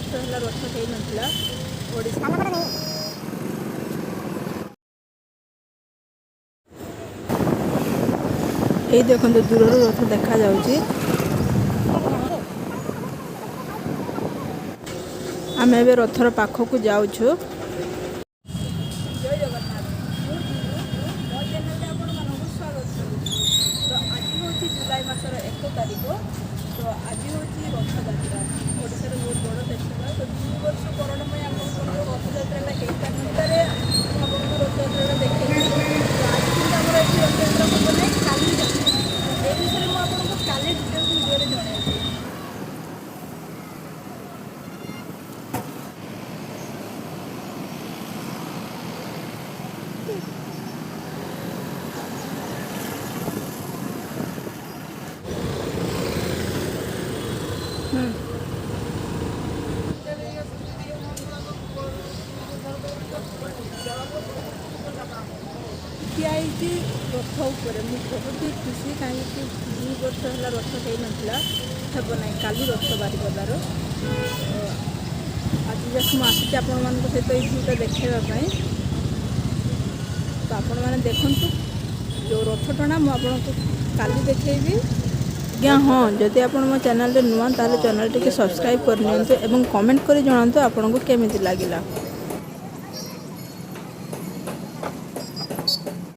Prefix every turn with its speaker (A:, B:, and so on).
A: ବର୍ଷ ହେଲା ରଥ ହେଇନଥିଲା ଓଡ଼ିଶା। ଏଇ ଦେଖନ୍ତୁ ଦୂରରୁ ରଥ ଦେଖାଯାଉଛି। ଆମେ ଏବେ ରଥର ପାଖକୁ ଯାଉଛୁ। ଜୟ ଜଗନ୍ନାଥ। ମୋ ଚ୍ୟାନେଲରେ ଆପଣମାନଙ୍କୁ ସ୍ୱାଗତ କରୁଛି। ତ ଆଜି ହେଉଛି ଜୁଲାଇ ମାସର 1 ତାରିଖ। ତ ଆଜି ହେଉଛି ରଥଯାତ୍ରା, ଓଡ଼ିଶାର ବହୁତ ବଡ଼ ଫେଷ୍ଟିଭାଲ୍। ତ 2 ବର୍ଷ କରୋନା ପାଇଁ ଆପଣଙ୍କର ରଥଯାତ୍ରାଟା ହେଇପାରିନପାରେ, ମୁଁ ଆପଣଙ୍କୁ ରଥଯାତ୍ରାଟା ଦେଖେଇବି। ତ ଆଜି କିନ୍ତୁ ଆମର ଏଠି ରଥଯାତ୍ରା ହେବ ନାହିଁ, କାଲି ହେବ। ଏ ବିଷୟରେ ମୁଁ ଆପଣଙ୍କୁ କାଲି ଡିଟେଲ୍ସ ଭିଡ଼ିଓରେ ଜଣାଇବି। ଠିଆ ହେଇଛି ରଥ ଉପରେ, ମୁଁ ବହୁତ ହି ଖୁସି, କାହିଁକି 2 ବର୍ଷ ହେଲା ରଥ ହେଇନଥିଲା, ହେବ ନାହିଁ, କାଲି ରଥ ବାରିପଦାର। ଆଜି ଜଷ୍ଟ ମୁଁ ଆସିଛି ଆପଣମାନଙ୍କ ସହିତ ଏଇ ଭିୟୁଟା ଦେଖାଇବା ପାଇଁ। ତ ଆପଣମାନେ ଦେଖନ୍ତୁ ଯେଉଁ ରଥ ଟଣା ମୁଁ ଆପଣଙ୍କୁ କାଲି ଦେଖେଇବି। ଆଜ୍ଞା ହଁ, ଯଦି ଆପଣ ମୋ ଚ୍ୟାନେଲରେ ନୂଆ ତାହେଲେ ଚ୍ୟାନେଲଟିକୁ ସବସ୍କ୍ରାଇବ୍ କରିନିଅନ୍ତୁ ଏବଂ କମେଣ୍ଟ କରି ଜଣାନ୍ତୁ ଆପଣଙ୍କୁ କେମିତି ଲାଗିଲା।